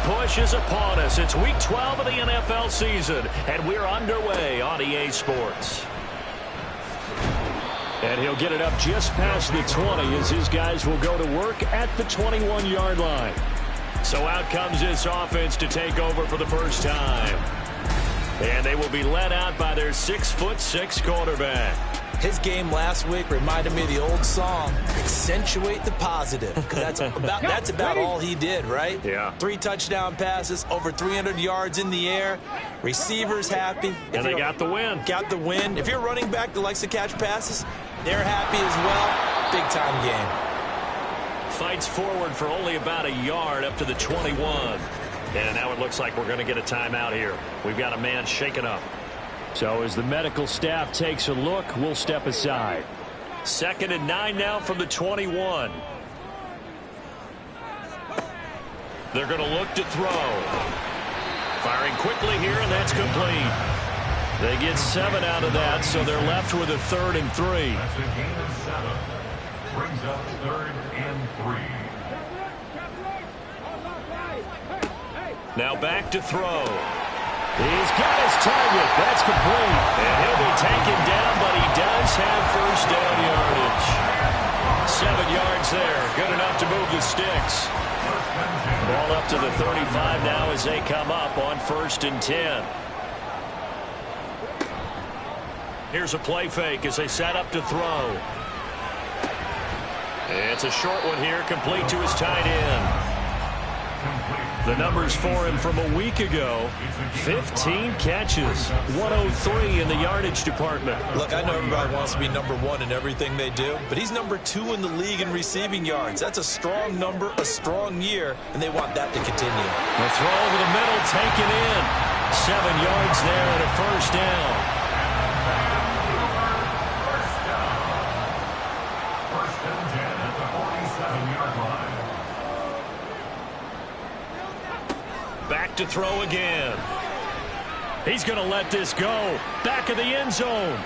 push is upon us. It's Week 12 of the NFL season, and we're underway on EA Sports. And he'll get it up just past the 20 as his guys will go to work at the 21-yard line. So out comes this offense to take over for the first time. And they will be led out by their 6'6" quarterback. His game last week reminded me of the old song, accentuate the positive, because that's about all he did, right? Yeah. 3 touchdown passes, over 300 yards in the air, receivers happy. And they got the win. Got the win. If you're running back that likes to catch passes, they're happy as well. Big-time game. Fights forward for only about a yard up to the 21. And now it looks like we're going to get a timeout here. We've got a man shaken up. So as the medical staff takes a look, we'll step aside. 2nd and 9 now from the 21. They're going to look to throw. Firing quickly here, and that's complete. They get 7 out of that, so they're left with a 3rd and 3. That's a gain of 7. Brings up 3rd and 3. Now back to throw. He's got his target. That's complete. And he'll be taken down, but he does have first down yardage. 7 yards there. Good enough to move the sticks. Ball up to the 35 now as they come up on 1st and 10. Here's a play fake as they set up to throw. It's a short one here, complete to his tight end. The numbers for him from a week ago, 15 catches, 103 in the yardage department. Look, I know everybody wants to be number 1 in everything they do, but he's number 2 in the league in receiving yards. That's a strong number, a strong year, and they want that to continue. The throw over the middle, taken in. 7 yards there and a first down. First and 10 at the 47-yard line. Back to throw again. He's going to let this go. Back of the end zone.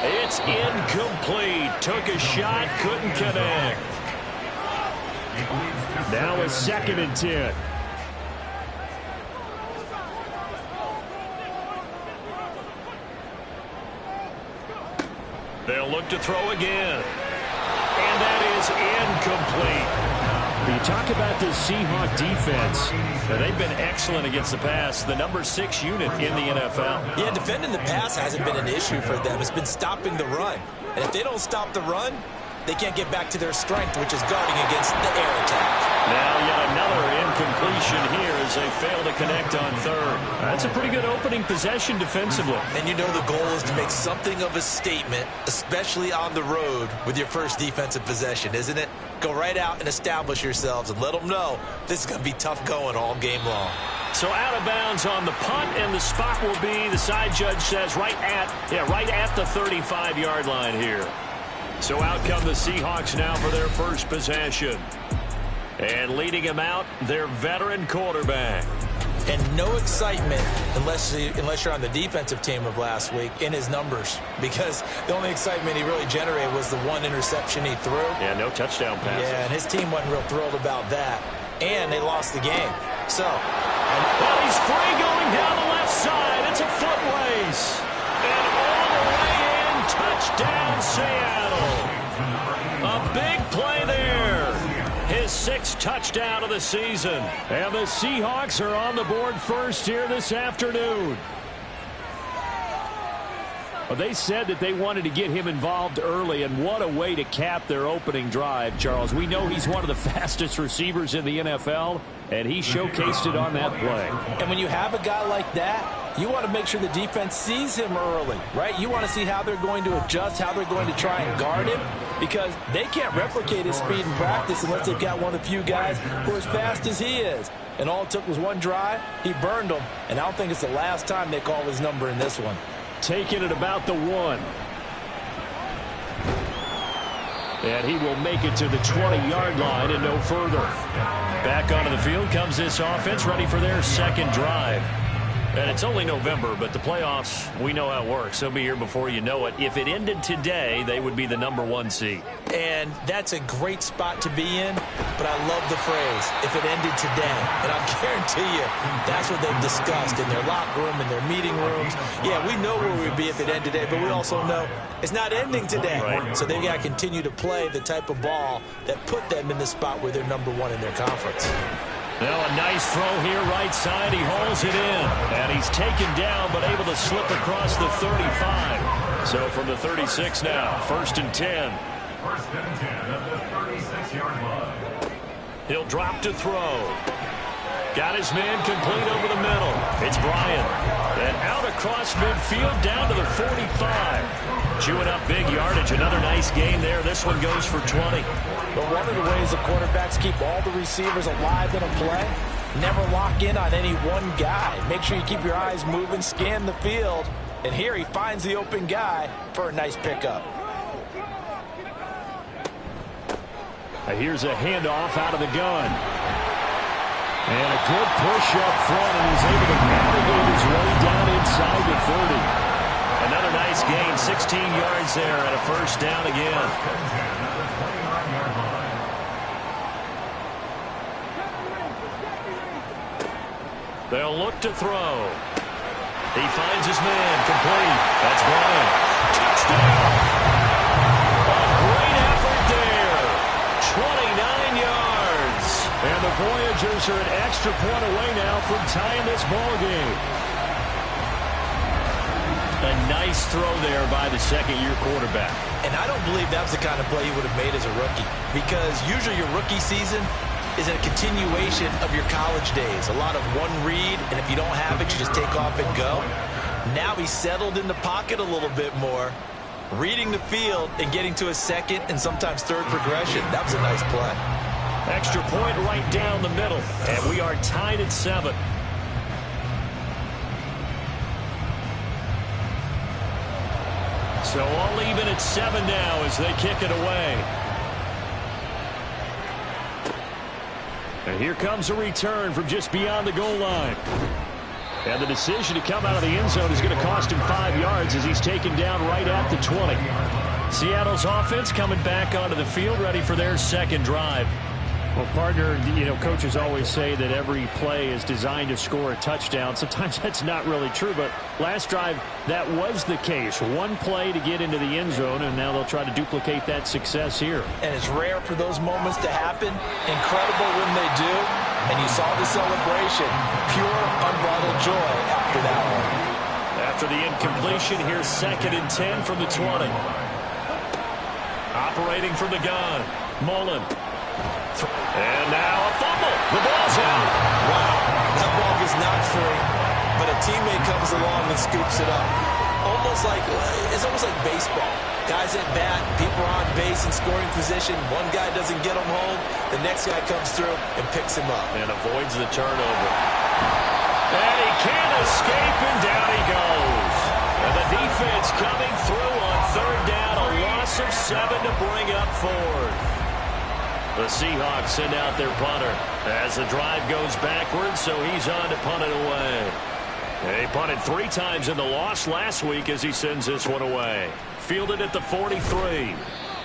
It's incomplete. Took a shot, couldn't connect. Now a 2nd and 10. They'll look to throw again. And that is incomplete. You talk about this Seahawks defense. They've been excellent against the pass. The number 6 unit in the NFL. Yeah, defending the pass hasn't been an issue for them. It's been stopping the run. And if they don't stop the run, they can't get back to their strength, which is guarding against the air attack. Now yet another incompletion here as they fail to connect on 3rd. That's a pretty good opening possession defensively. And you know the goal is to make something of a statement, especially on the road with your first defensive possession, isn't it? Go right out and establish yourselves and let them know this is going to be tough going all game long. So out of bounds on the punt, and the spot will be, the side judge says, right at the 35-yard line here. So out come the Seahawks now for their first possession. And leading him out, their veteran quarterback. And no excitement unless you're on the defensive team of last week in his numbers, because the only excitement he really generated was the 1 interception he threw. Yeah, no touchdown passes. Yeah, and his team wasn't real thrilled about that. And they lost the game. So, well, he's free going down the left side. It's a foot race. And all the way in, touchdown Seattle. A big play there. His 6th touchdown of the season. And the Seahawks are on the board first here this afternoon. Well, they said that they wanted to get him involved early, and what a way to cap their opening drive, Charles. We know he's one of the fastest receivers in the NFL, and he showcased it on that play. And when you have a guy like that, you want to make sure the defense sees him early, right? You want to see how they're going to adjust, how they're going to try and guard him, because they can't replicate his speed in practice unless they've got one of the few guys who are as fast as he is. And all it took was one drive. He burned them, and I don't think it's the last time they call his number in this one. Taking it about the 1. And he will make it to the 20-yard line and no further. Back onto the field comes this offense, ready for their second drive. And it's only November, but the playoffs, we know how it works. They'll be here before you know it. If it ended today, they would be the #1 seed. And that's a great spot to be in, but I love the phrase, if it ended today. And I guarantee you, that's what they've discussed in their locker room, in their meeting rooms. Yeah, we know where we'd be if it ended today, but we also know it's not ending today. Right. So they've got to continue to play the type of ball that put them in the spot where they're #1 in their conference. Now a nice throw here right side. He hauls it in. And he's taken down but able to slip across the 35. So from the 36 now, 1st and 10. 1st and 10 at the 36-yard line. He'll drop to throw. Got his man complete over the middle. It's Bryant. And out across midfield down to the 45. Chewing up big yardage. Another nice gain there. This one goes for 20. But one of the ways the quarterbacks keep all the receivers alive in a play, never lock in on any one guy. Make sure you keep your eyes moving, scan the field. And here he finds the open guy for a nice pickup. Here's a handoff out of the gun. And a good push up front, and he's able to navigate his way down inside the 30. Another nice gain, 16 yards there, and a 1st down again. They'll look to throw. He finds his man, complete. That's Bryant. Touchdown! A great effort there. 29 yards. And the Voyagers are an extra point away now from tying this ball game. A nice throw there by the second-year quarterback. And I don't believe that was the kind of play he would have made as a rookie, because usually your rookie season is a continuation of your college days. A lot of one read, and if you don't have it, you just take off and go. Now he's settled in the pocket a little bit more, reading the field and getting to a second and sometimes third progression. That was a nice play. Extra point right down the middle, and we are tied at 7. So all even at 7 now as they kick it away. And here comes a return from just beyond the goal line. And the decision to come out of the end zone is going to cost him 5 yards as he's taken down right at the 20. Seattle's offense coming back onto the field, ready for their second drive. Well, partner, coaches always say that every play is designed to score a touchdown. Sometimes that's not really true, but last drive, that was the case. One play to get into the end zone, and now they'll try to duplicate that success here. And it's rare for those moments to happen. Incredible when they do. And you saw the celebration. Pure, unbridled joy after that one. After the incompletion, here's 2nd and 10 from the 20. Operating from the gun, Mullen. And now a fumble. The ball's out. Wow, that ball gets knocked free, but a teammate comes along and scoops it up. It's almost like baseball. Guys at bat, people are on base in scoring position. One guy doesn't get him home. The next guy comes through and picks him up. And avoids the turnover. And he can't escape, and down he goes. And the defense coming through on 3rd down. A loss of 7 to bring up 4th. The Seahawks send out their punter as the drive goes backwards, so he's on to punt it away. He punted 3 times in the loss last week as he sends this one away. Fielded at the 43.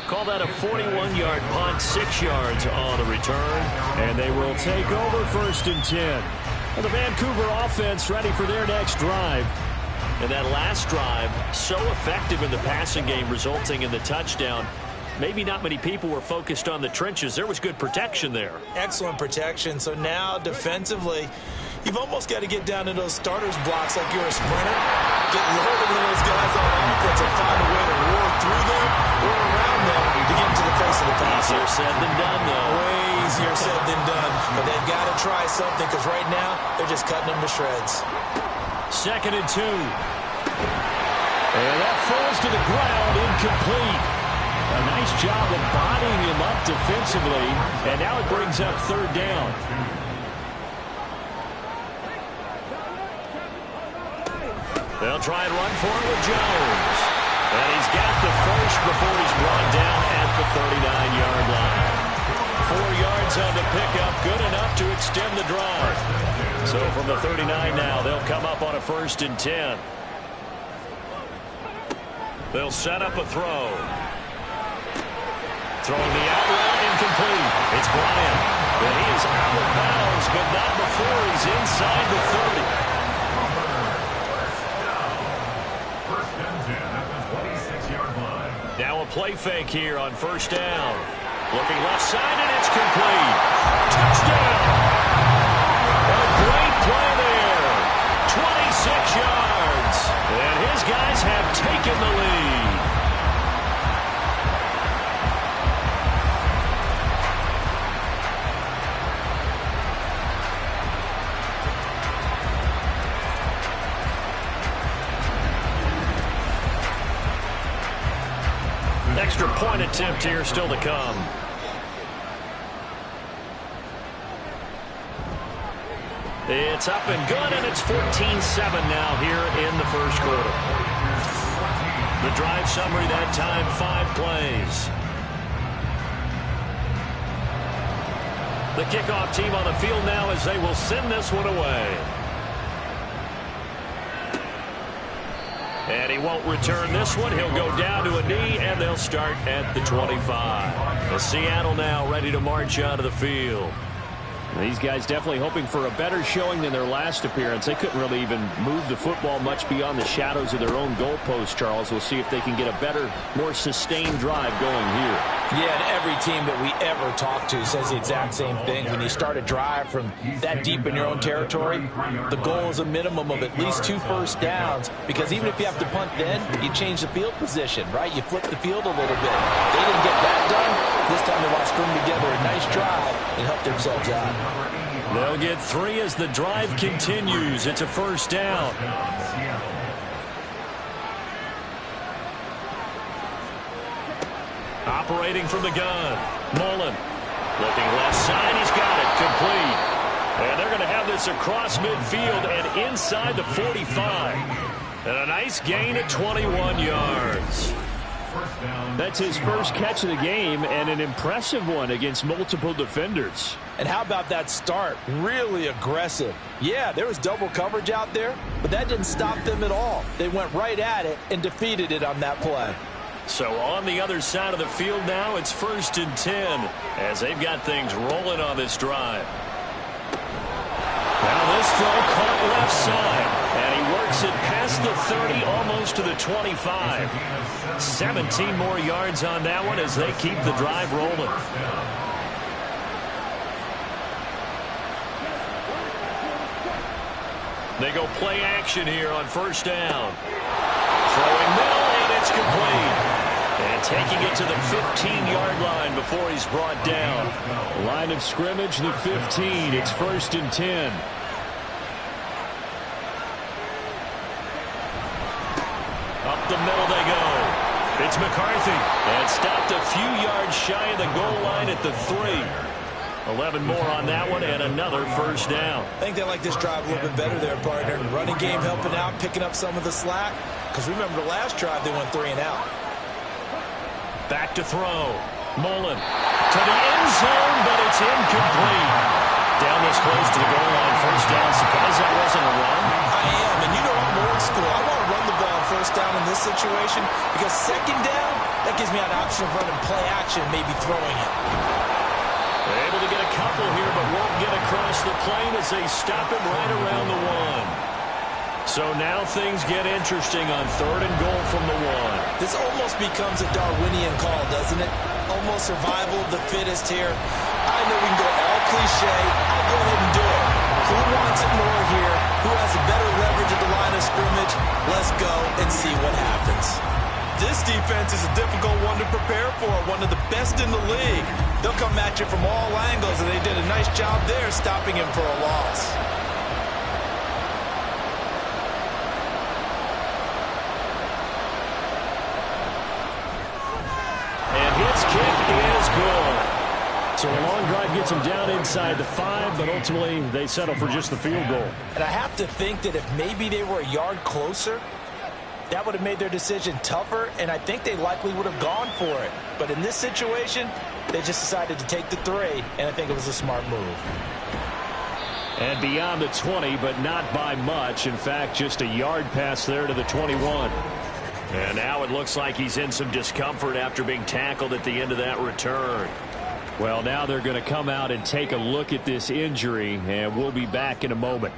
Call that a 41-yard punt, 6 yards on the return, and they will take over 1st and 10. And the Vancouver offense ready for their next drive. And that last drive, so effective in the passing game, resulting in the touchdown. Maybe not many people were focused on the trenches. There was good protection there. Excellent protection. So now defensively, you've almost got to get down to those starters blocks like you're a sprinter. Get loaded with those guys on offense and find a way to roar through them or around them to get into the face of the pass. Easier said than done, though. Way easier said than done. But they've got to try something, because right now they're just cutting them to shreds. 2nd and 2. And that falls to the ground, incomplete. A nice job of bodying him up defensively, and now it brings up 3rd down. They'll try and run for it with Jones. And he's got the first before he's brought down at the 39-yard line. 4 yards on the pickup, good enough to extend the drive. So from the 39 now, they'll come up on a 1st and 10. They'll set up a throw. Throwing the out route, incomplete. It's Bryant. And he is out of bounds, but not before he's inside the 30. First and 10 at the 26-yard line. Now a play fake here on 1st down. Looking left side, and it's complete. Touchdown! A great play there. 26 yards. And his guys have taken the lead. Extra point attempt here still to come. It's up and good, and it's 14-7 now here in the 1st quarter. The drive summary that time, 5 plays. The kickoff team on the field now as they will send this one away. And he won't return this one. He'll go down to a knee, and they'll start at the 25. The Seattle now ready to march out of the field. These guys definitely hoping for a better showing than their last appearance. They couldn't really even move the football much beyond the shadows of their own goalpost, Charles. We'll see if they can get a better, more sustained drive going here. Yeah, and every team that we ever talk to says the exact same thing. When you start a drive from that deep in your own territory, the goal is a minimum of at least 2 first downs, because even if you have to punt then, you change the field position, right? You flip the field a little bit. They didn't get that done. This time they want to string together a nice drive and help themselves out. They'll get 3 as the drive continues. It's a 1st down. Operating from the gun. Mullen. Looking left side. He's got it. Complete. And they're going to have this across midfield and inside the 45. And a nice gain at 21 yards. That's his first catch of the game, and an impressive one against multiple defenders. And how about that start? Really aggressive. Yeah, there was double coverage out there, but that didn't stop them at all. They went right at it and defeated it on that play. So on the other side of the field now, it's 1st and 10 as they've got things rolling on this drive. Now this throw caught left side, and he works it past the 30, almost to the 25. 17 more yards on that one as they keep the drive rolling. They go play action here on 1st down. Throwing middle, and it's complete. And taking it to the 15-yard line before he's brought down. Line of scrimmage, the 15. It's 1st and 10. Up the middle they go. It's McCarthy. And stopped a few yards shy of the goal line at the 3. 11 more on that one, and another 1st down. I think they like this drive a little bit better there, partner. Running game helping out, picking up some of the slack. Because remember the last drive, they went 3 and out. Back to throw. Mullen to the end zone, but it's incomplete. Down this close to the goal line, 1st down. Surprised that wasn't a run? I am, and you know I'm old school. I want to run the ball on 1st down in this situation, because 2nd down, that gives me an option of running play action, maybe throwing it. They're able to get a couple here, but won't get across the plane as they stop him right around the 1. So now things get interesting on 3rd and goal from the 1. This almost becomes a Darwinian call, doesn't it? Almost survival of the fittest here. I know we can go all cliche. I'll go ahead and do it. Who wants it more here? Who has a better leverage at the line of scrimmage? Let's go and see what happens. This defense is a difficult one to prepare for, one of the best in the league. They'll come at you from all angles, and they did a nice job there stopping him for a loss. And his kick is good. So a long drive gets them down inside the 5, but ultimately they settle for just the field goal. And I have to think that if maybe they were a yard closer, that would have made their decision tougher, and I think they likely would have gone for it. But in this situation, they just decided to take the 3, and I think it was a smart move. And beyond the 20, but not by much. In fact, just a yard pass there to the 21. And now it looks like he's in some discomfort after being tackled at the end of that return. Well, now they're going to come out and take a look at this injury, and we'll be back in a moment.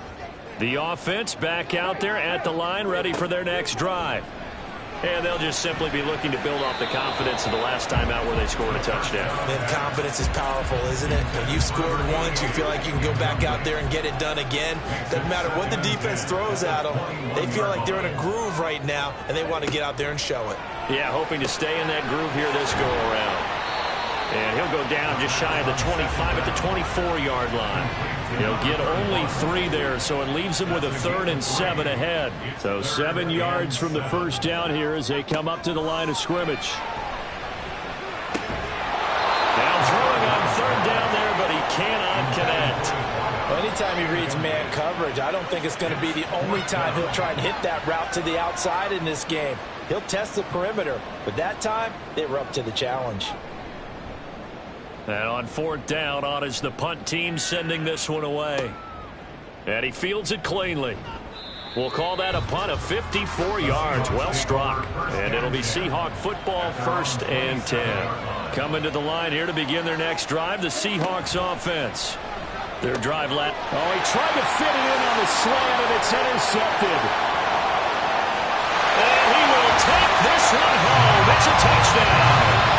The offense back out there at the line, ready for their next drive. And they'll just simply be looking to build off the confidence of the last time out where they scored a touchdown. And confidence is powerful, isn't it? When you've scored once, you feel like you can go back out there and get it done again. Doesn't matter what the defense throws at them. They feel like they're in a groove right now, and they want to get out there and show it. Yeah, hoping to stay in that groove here this go-around. And he'll go down just shy of the 25 at the 24-yard line. He'll get only 3 there, so it leaves him with a 3rd and 7 ahead. So 7 yards from the first down here as they come up to the line of scrimmage. Now throwing on 3rd down there, but he cannot connect. Well, anytime he reads man coverage, I don't think it's going to be the only time he'll try and hit that route to the outside in this game. He'll test the perimeter, but that time they were up to the challenge. And on 4th down, on is the punt team sending this one away. And he fields it cleanly. We'll call that a punt of 54 yards. Well struck. And it'll be Seahawk football, 1st and 10. Coming to the line here to begin their next drive, the Seahawks offense. Their drive left. Oh, he tried to fit it in on the slant, and it's intercepted. And he will take this one home. It's a touchdown.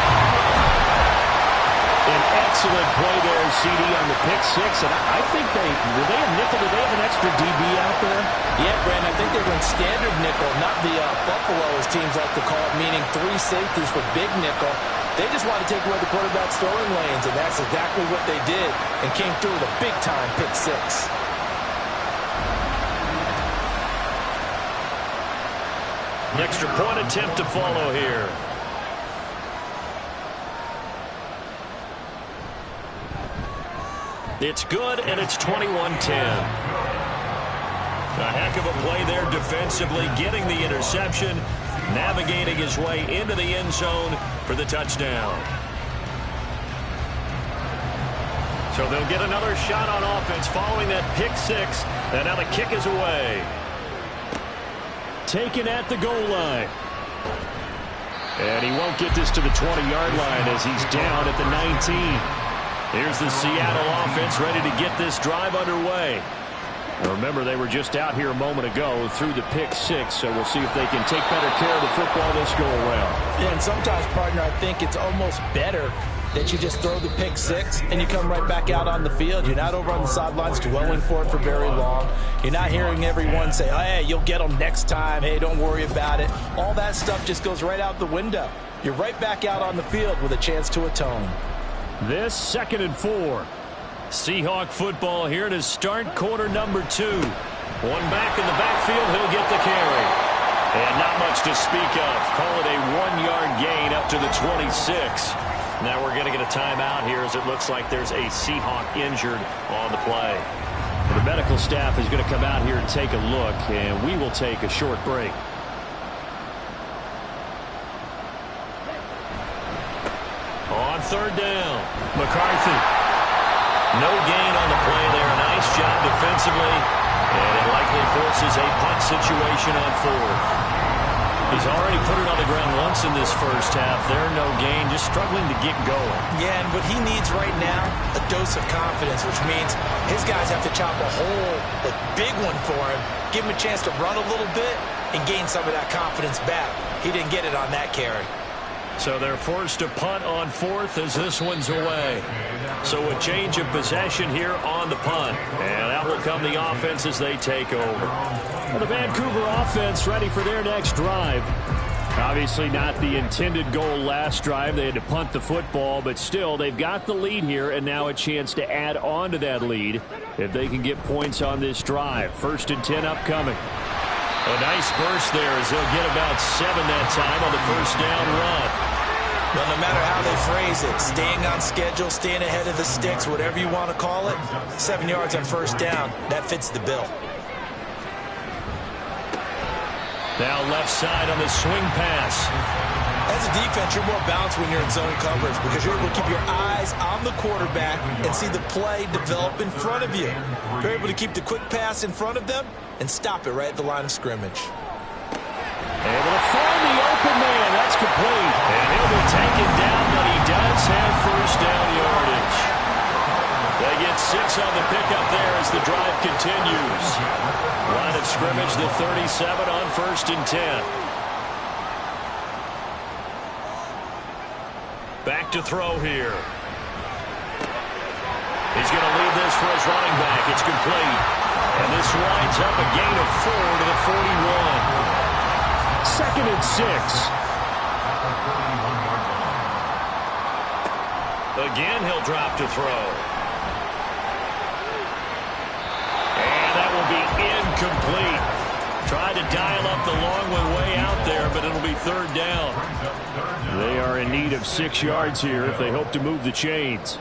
An excellent play there, CD, on the pick 6. And I think were they a nickel? Did they have an extra DB out there? Yeah, Brandon, I think they run standard nickel, not the Buffalo, as teams like to call it, meaning 3 safeties for big nickel. They just want to take away the quarterback's throwing lanes, and that's exactly what they did and came through with a big-time pick 6. An extra point attempt to follow here. It's good, and it's 21-10. A heck of a play there defensively, getting the interception, navigating his way into the end zone for the touchdown. So they'll get another shot on offense following that pick 6, and now the kick is away. Taken at the goal line. And he won't get this to the 20-yard line as he's down at the 19. Here's the Seattle offense ready to get this drive underway. Now remember, they were just out here a moment ago through the pick 6, so we'll see if they can take better care of the football this go-around. Yeah, and sometimes, partner, I think it's almost better that you just throw the pick 6 and you come right back out on the field. You're not over on the sidelines dwelling for it for very long. You're not hearing everyone say, oh, hey, you'll get them next time. Hey, don't worry about it. All that stuff just goes right out the window. You're right back out on the field with a chance to atone. This 2nd and 4. Seahawk football here to start quarter number 2. One back in the backfield, he'll get the carry. And not much to speak of. Call it a 1-yard gain up to the 26. Now we're going to get a timeout here as it looks like there's a Seahawk injured on the play. The medical staff is going to come out here and take a look, and we will take a short break. On 3rd down, McCarthy. No gain on the play there. Nice job defensively. And it likely forces a punt situation on 4th. He's already put it on the ground once in this first half. There, no gain, just struggling to get going. Yeah, and what he needs right now, a dose of confidence, which means his guys have to chop a hole, a big one for him, give him a chance to run a little bit, and gain some of that confidence back. He didn't get it on that carry. So they're forced to punt on 4th as this one's away. So a change of possession here on the punt. And out will come the offense as they take over. Well, the Vancouver offense ready for their next drive. Obviously not the intended goal last drive. They had to punt the football, but still they've got the lead here and now a chance to add on to that lead if they can get points on this drive. 1st and 10 upcoming. A nice burst there as they'll get about 7 that time on the first down run. Well, no matter how they phrase it, staying on schedule, staying ahead of the sticks, whatever you want to call it, 7 yards on first down, that fits the bill. Now left side on the swing pass. As a defense, you're more balanced when you're in zone coverage because you're able to keep your eyes on the quarterback and see the play develop in front of you. You're able to keep the quick pass in front of them and stop it right at the line of scrimmage. Able to find the open man. That's complete. And he'll be taken down, but he does have first down yardage. They get 6 on the pickup there as the drive continues. Line of scrimmage, the 37 on 1st and 10. Back to throw here. He's going to leave this for his running back. It's complete. And this winds up a gain of 4 to the 41. 2nd and 6. Again, he'll drop to throw. And that will be incomplete. Tried to dial up the long one way out there, but it'll be 3rd down. They are in need of 6 yards here if they hope to move the chains.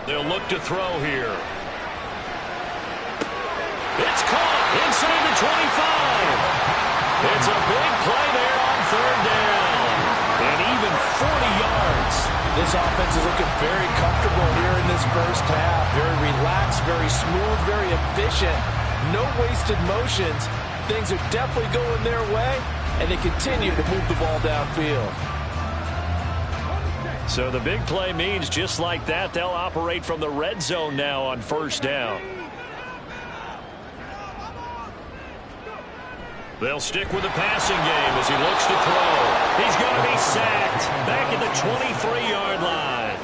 They'll look to throw here. It's caught inside the 25. It's a big play there on 3rd down. And even 40 yards. This offense is looking very comfortable here in this first half. Very relaxed, very smooth, very efficient. No wasted motions. Things are definitely going their way, and they continue to move the ball downfield. So the big play means just like that, they'll operate from the red zone now on 1st down. They'll stick with the passing game as he looks to throw. He's going to be sacked back at the 23-yard line.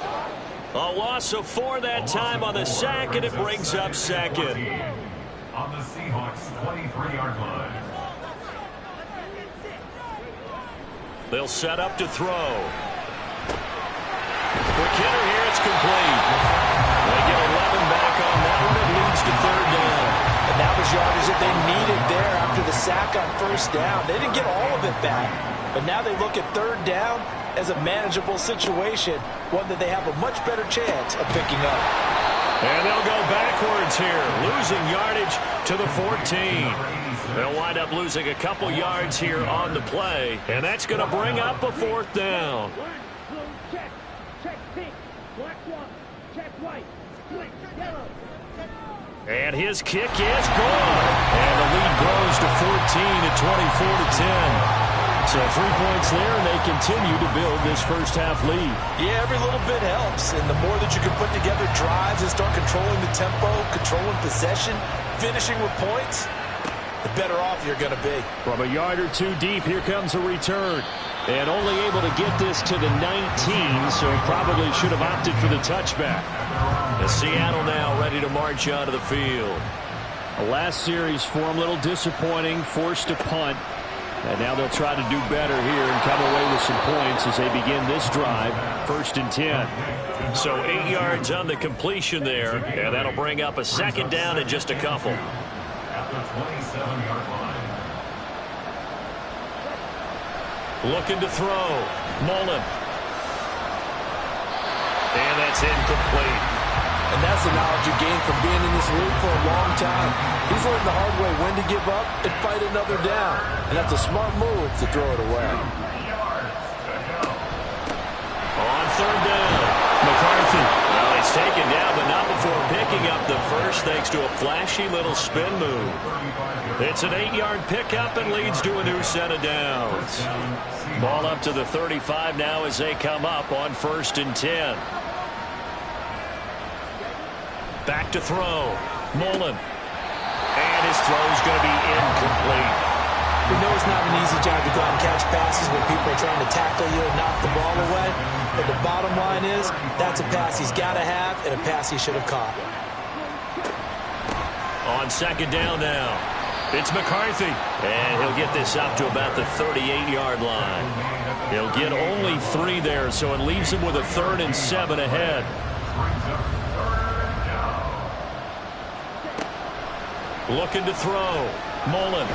A loss of 4 that time on the sack, and it brings up 2nd. On the Seahawks 23-yard line. They'll set up to throw. For Kidder here, it's complete. They get 11 back on that one. It leads to 3rd down. And that was yardage that they needed there after the sack on 1st down. They didn't get all of it back. But now they look at 3rd down as a manageable situation, one that they have a much better chance of picking up. And they'll go backwards here, losing yardage to the 14. They'll wind up losing a couple yards here on the play, and that's going to bring up a 4th down. And his kick is good. And the lead grows to 14 at 24-10. So 3 points there, and they continue to build this first half lead. Yeah, every little bit helps. And the more that you can put together drives and start controlling the tempo, controlling possession, finishing with points, the better off you're going to be. From a yard or 2 deep, here comes a return. And only able to get this to the 19, so probably should have opted for the touchback. And Seattle now ready to march onto the field. The last series for them, a little disappointing, forced to punt. And now they'll try to do better here and come away with some points as they begin this drive, 1st and 10. So 8 yards on the completion there, and that'll bring up a 2nd down in just a couple. At the 27-yard line. Looking to throw. Mullen. And that's incomplete. And that's the knowledge you gain from being in this league for a long time. He's learned the hard way when to give up and fight another down. And that's a smart move to throw it away. On 3rd down, McCarthy. Well, he's taken down, but not before picking up the first thanks to a flashy little spin move. It's an 8-yard pickup and leads to a new set of downs. Ball up to the 35 now as they come up on 1st and 10. Back to throw. Mullen. And his throw's going to be incomplete. We know it's not an easy job to go out and catch passes when people are trying to tackle you and knock the ball away. But the bottom line is, that's a pass he's got to have and a pass he should have caught. On 2nd down now, it's McCarthy. And he'll get this up to about the 38-yard line. He'll get only 3 there, so it leaves him with a 3rd and 7 ahead. Looking to throw. Mullen.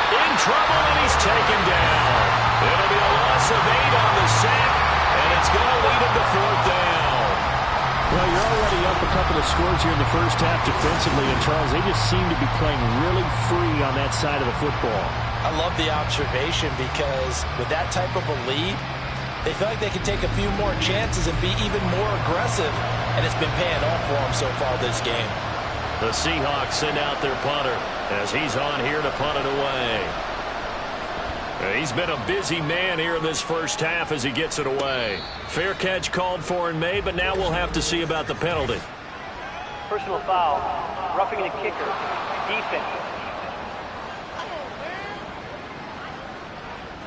In trouble, and he's taken down. It'll be a loss of 8 on the sack, and it's going to lead him to 4th down. Well, you're already up a couple of scores here in the first half defensively, and Charles, they just seem to be playing really free on that side of the football. I love the observation because with that type of a lead, they feel like they can take a few more chances and be even more aggressive, and it's been paying off for them so far this game. The Seahawks send out their punter as he's on here to punt it away. He's been a busy man here in this first half as he gets it away. Fair catch called for and made, but now we'll have to see about the penalty. Personal foul, roughing the kicker, defense.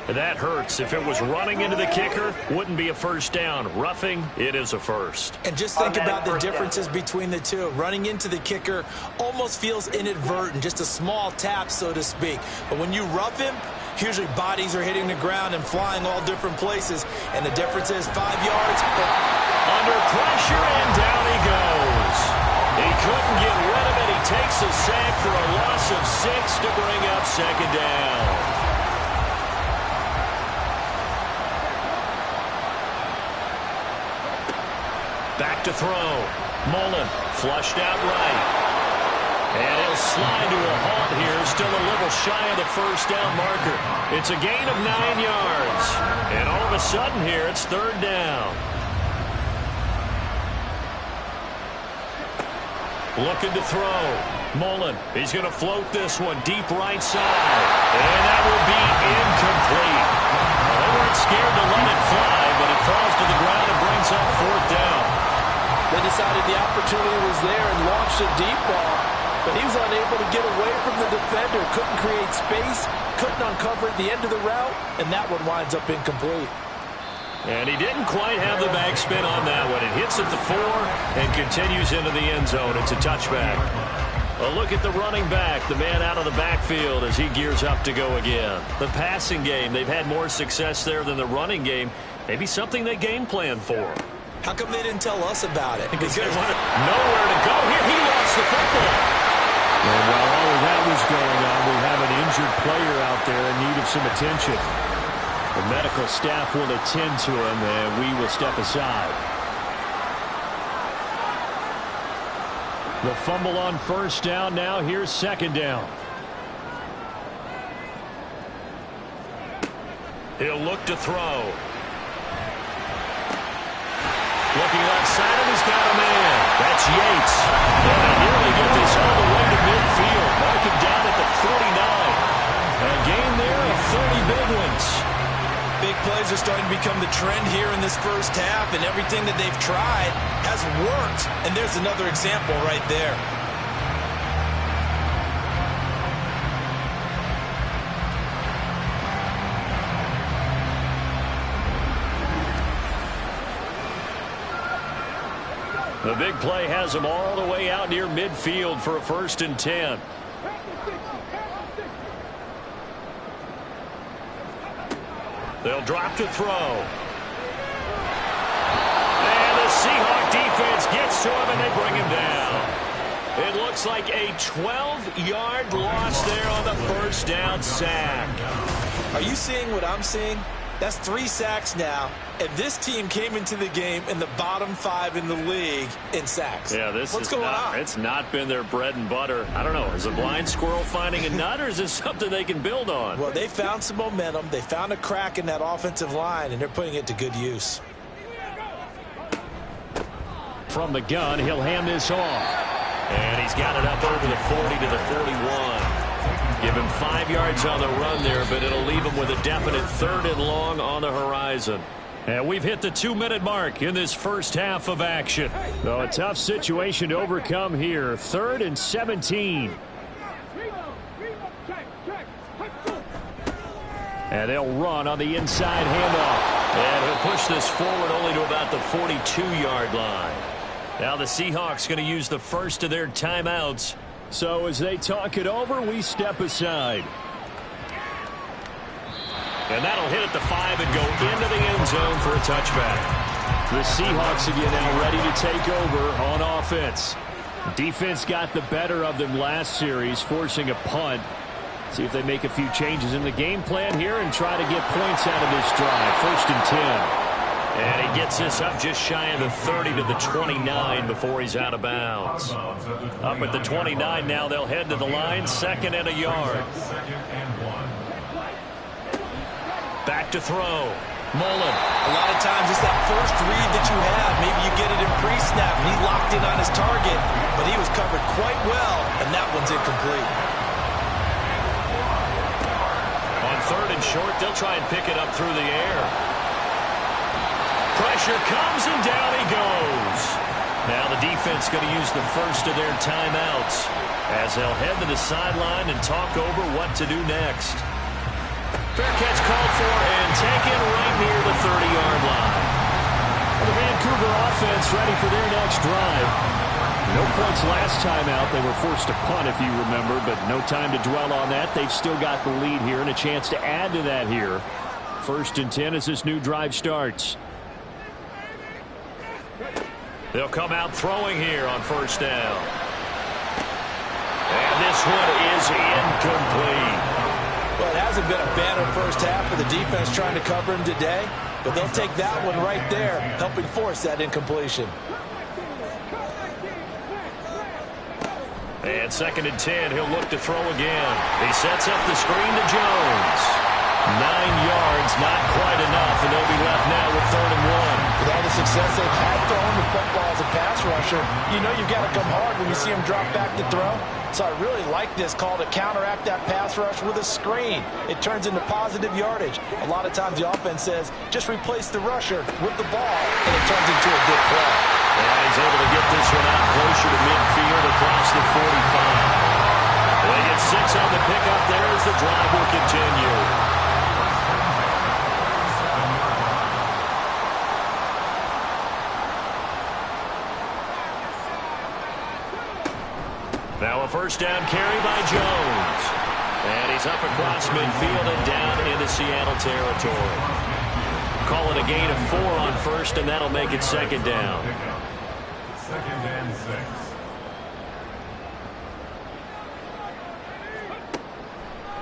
That hurts. If it was running into the kicker, wouldn't be a first down. Roughing, it is a first. And just think about the differences between the two. Running into the kicker almost feels inadvertent, just a small tap, so to speak. But when you rough him, usually bodies are hitting the ground and flying all different places. And the difference is 5 yards. Under pressure, and down he goes. He couldn't get rid of it. He takes a sack for a loss of 6 to bring up second down. Back to throw. Mullen flushed out right. And he'll slide to a halt here. Still a little shy of the first down marker. It's a gain of 9 yards. And all of a sudden here, it's third down. Looking to throw. Mullen, he's going to float this one deep right side. And that will be incomplete. They weren't scared to let it fly, but it falls to the ground and brings up fourth down. They decided the opportunity was there and launched a deep ball, but he was unable to get away from the defender, couldn't create space, couldn't uncover at the end of the route, and that one winds up incomplete. And he didn't quite have the backspin on that one. It hits at the 4 and continues into the end zone. It's a touchback. A look at the running back, the man out of the backfield as he gears up to go again. The passing game, they've had more success there than the running game. Maybe something they game plan for. How come they didn't tell us about it? Because they wanted nowhere to go. Here, he lost the football. And while all of that was going on, we have an injured player out there in need of some attention. The medical staff will attend to him, and we will step aside. The fumble on first down. Now here's second down. He'll look to throw. Looking left side, and he's got a man. That's Yates. And they nearly get this all the way to midfield. Mark him down at the 49. A game there of 30 big ones. Big plays are starting to become the trend here in this first half, and everything that they've tried has worked. And there's another example right there. The big play has them all the way out near midfield for a 1st and 10. They'll drop to throw. And the Seahawk defense gets to him, and they bring him down. It looks like a 12-yard loss there on the first down sack. Are you seeing what I'm seeing? That's 3 sacks now, and this team came into the game in the bottom 5 in the league in sacks. Yeah, what's going on? It's not been their bread and butter. I don't know. Is a blind squirrel finding a nut, or is this something they can build on? Well, they found some momentum. They found a crack in that offensive line, and they're putting it to good use. From the gun, he'll hand this off. And he's got it up over the 40 to the 41. Give him 5 yards on the run there, but it'll leave him with a definite 3rd and long on the horizon. And we've hit the 2-minute mark in this first half of action. So a tough situation to overcome here. 3rd and 17. And they'll run on the inside handoff. And he'll push this forward only to about the 42-yard line. Now the Seahawks going to use the first of their timeouts. So as they talk it over, we step aside. And that'll hit at the 5 and go into the end zone for a touchback. The Seahawks again now ready to take over on offense. Defense got the better of them last series, forcing a punt. See if they make a few changes in the game plan here and try to get points out of this drive. 1st and 10. And he gets this up just shy of the 30 to the 29 before he's out of bounds. Up at the 29 now, they'll head to the line, 2nd and a yard. Back to throw. Mullen. A lot of times it's that first read that you have. Maybe you get it in pre-snap, and he's locked in on his target, but he was covered quite well, and that one's incomplete. On 3rd and short, they'll try and pick it up through the air. Pressure comes, and down he goes. Now the defense going to use the first of their timeouts as they'll head to the sideline and talk over what to do next. Fair catch called for and taken right near the 30-yard line. Well, the Vancouver offense ready for their next drive. No points last time out. They were forced to punt, if you remember, but no time to dwell on that. They've still got the lead here and a chance to add to that here. 1st and 10 as this new drive starts. They'll come out throwing here on 1st down. And this one is incomplete. Well, it hasn't been a banner first half for the defense trying to cover him today, but they'll take that one right there, helping force that incompletion. And 2nd and 10, he'll look to throw again. He sets up the screen to Jones. 9 yards, not quite enough, and they'll be left now with 3rd and 1. With all the success they've had throwing the football as a pass rusher, you know you've got to come hard when you see him drop back to throw. So I really like this call to counteract that pass rush with a screen. It turns into positive yardage. A lot of times the offense says, just replace the rusher with the ball, and it turns into a good play. And he's able to get this one out closer to midfield across the 45. They get 6 on the pickup there as the drive will continue. Now a 1st down carry by Jones. And he's up across midfield and down into Seattle territory. Call it a gain of 4 on 1st, and that'll make it 2nd down. 2nd and 6.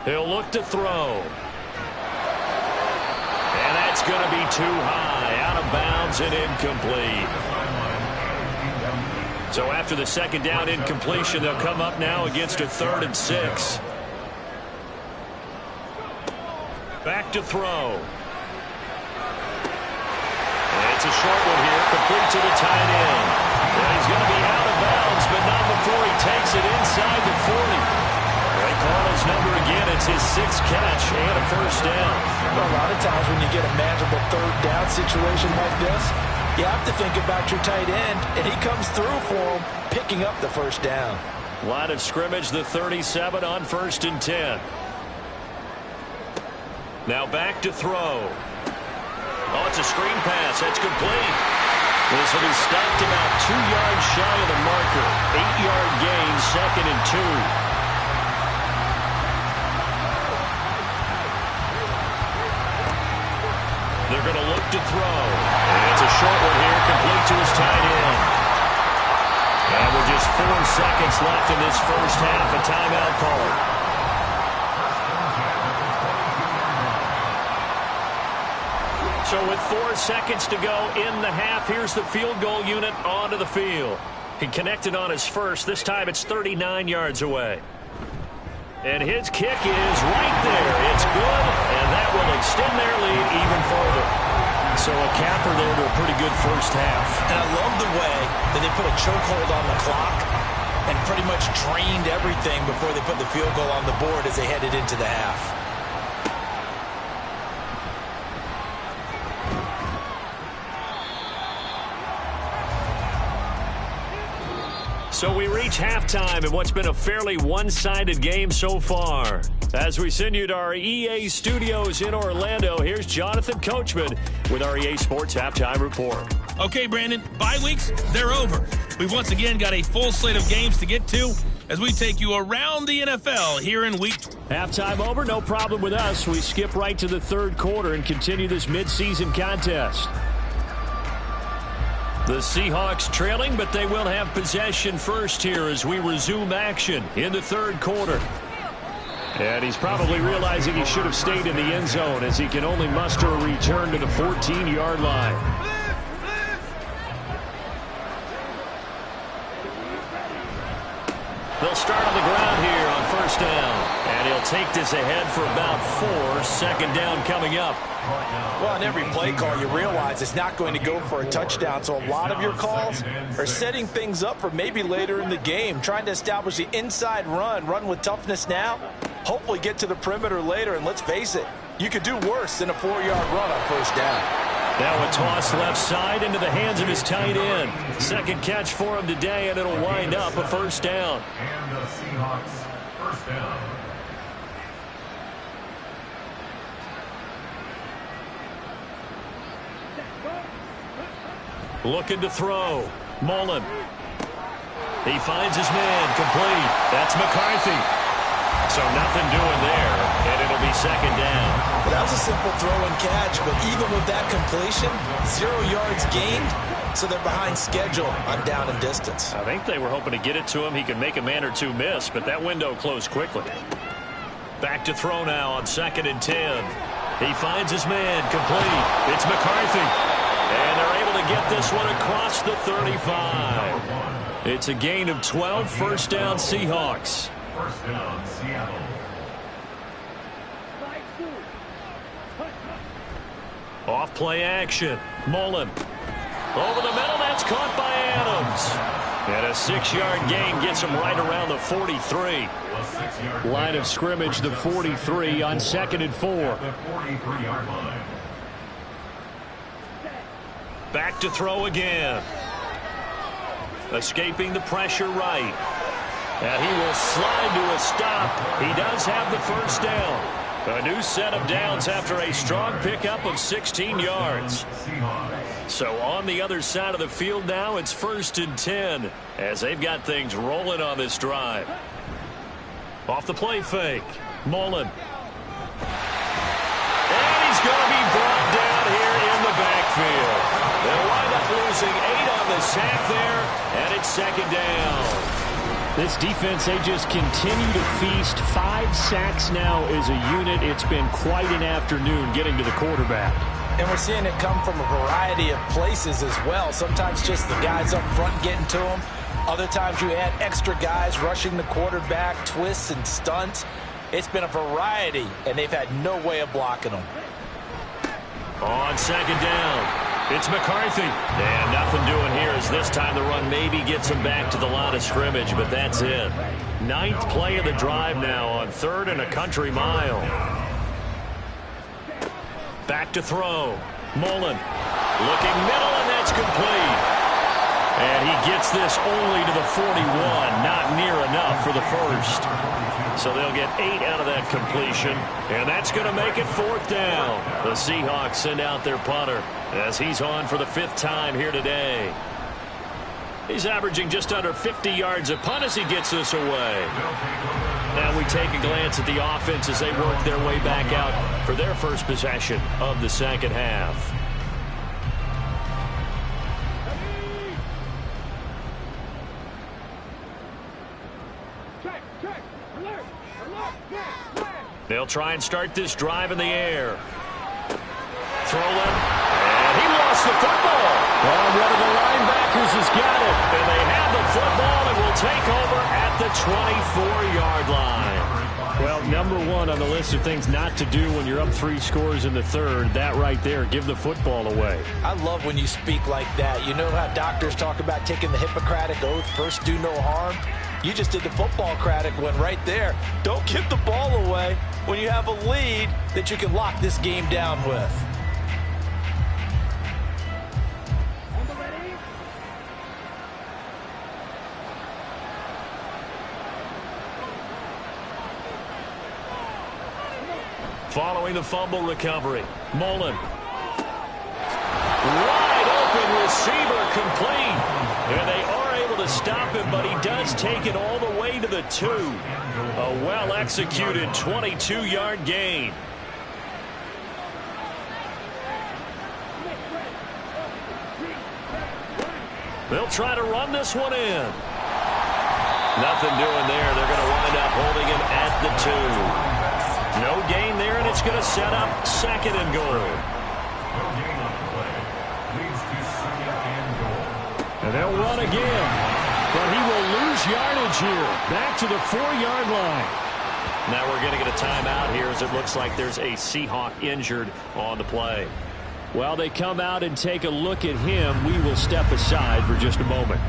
He'll look to throw. And that's going to be too high. Out of bounds and incomplete. So after the 2nd down incompletion, they'll come up now against a 3rd and 6. Back to throw. And it's a short one here, complete to the tight end. And he's going to be out of bounds, but not before he takes it inside the 40. They call his number again. It's his 6th catch and a 1st down. Well, a lot of times when you get a manageable 3rd down situation like this, you have to think about your tight end, and he comes through for him, picking up the 1st down. Line of scrimmage, the 37 on 1st and 10. Now back to throw. Oh, it's a screen pass. That's complete. This will be stopped about 2 yards shy of the marker. 8-yard gain, 2nd and 2. They're going to look to throw. And it's a short one here, complete to his tight end. And with just 4 seconds left in this first half, a timeout call. So with 4 seconds to go in the half, here's the field goal unit onto the field. He connected on his first. This time it's 39 yards away. And his kick is right there. It's good, and that will extend their lead even further. So a capper there to a pretty good first half. And I love the way that they put a chokehold on the clock and pretty much drained everything before they put the field goal on the board as they headed into the half. So we reach halftime in what's been a fairly one-sided game so far. As we send you to our EA studios in Orlando, here's Jonathan Coachman with our EA Sports Halftime Report. Okay, Brandon, bye weeks, they're over. We've once again got a full slate of games to get to as we take you around the NFL here in week. Halftime over, no problem with us. We skip right to the 3rd quarter and continue this midseason contest. The Seahawks trailing, but they will have possession first here as we resume action in the 3rd quarter. And he's probably realizing he should have stayed in the end zone as he can only muster a return to the 14-yard line. They'll start on the ground here on first down. And he'll take this ahead for about 4. Second down coming up. Well, on every play call, you realize it's not going to go for a touchdown. So a lot of your calls are setting things up for maybe later in the game, trying to establish the inside run with toughness now, hopefully get to the perimeter later. And let's face it, you could do worse than a 4-yard run on first down. Now a toss left side into the hands of his tight end. Second catch for him today, and it'll wind up a first down. And the Seahawks, first down. Looking to throw. Mullen. He finds his man. Complete. That's McCarthy. So nothing doing there, and it'll be second down. Well, that was a simple throw and catch, but even with that completion, 0 yards gained, so they're behind schedule on down and distance. I think they were hoping to get it to him. He could make a man or two miss, but that window closed quickly. Back to throw now on 2nd and 10. He finds his man. Complete. It's McCarthy. And they're able to get this one across the 35. It's a gain of 12, first down Seahawks. First down, Seattle. Off play action. Mullen. Over the middle, that's caught by Adams. And a 6-yard gain gets him right around the 43. Line of scrimmage, the 43 on 2nd and 4. The 43-yard line. Back to throw again. Escaping the pressure right. And he will slide to a stop. He does have the first down. A new set of downs after a strong pickup of 16 yards. So on the other side of the field now, it's 1st and 10 as they've got things rolling on this drive. Off the play fake. Mullen. And he's going to be brought down here in the backfield. They'll wind up losing 8 on the sack there, and it's second down. This defense, they just continue to feast. 5 sacks now as a unit. It's been quite an afternoon getting to the quarterback. And we're seeing it come from a variety of places as well. Sometimes just the guys up front getting to him. Other times you add extra guys rushing the quarterback, twists and stunts. It's been a variety, and they've had no way of blocking them. On second down, it's McCarthy. And nothing doing here as this time the run maybe gets him back to the line of scrimmage, but that's it. 9th play of the drive now on 3rd and a country mile. Back to throw. Mullen looking middle, and that's complete. And he gets this only to the 41, not near enough for the first. So they'll get 8 out of that completion, and that's going to make it 4th down. The Seahawks send out their punter as he's on for the 5th time here today. He's averaging just under 50 yards a punt as he gets this away. Now we take a glance at the offense as they work their way back out for their first possession of the second half. They'll try and start this drive in the air. Throw him, and he lost the football. Well, one of the linebackers has got it, and they have the football and will take over at the 24-yard line. Well, number 1 on the list of things not to do when you're up 3 scores in the 3rd, that right there, give the football away. I love when you speak like that. You know how doctors talk about taking the Hippocratic Oath, first do no harm? You just did the football-cratic one right there. Don't give the ball away when you have a lead that you can lock this game down with. Following the fumble recovery, Mullen. Wide open receiver complete. And they are able to stop him, but he does take it all the way to the 2. A well-executed 22-yard gain. They'll try to run this one in. Nothing doing there. They're going to wind up holding him at the 2. No gain there, and it's going to set up 2nd and goal. No gain on the play. Leads to 2nd and goal. And they'll run again. But he will lose yardage here. Back to the 4-yard line. Now we're going to get a timeout here as it looks like there's a Seahawk injured on the play. While they come out and take a look at him, we will step aside for just a moment.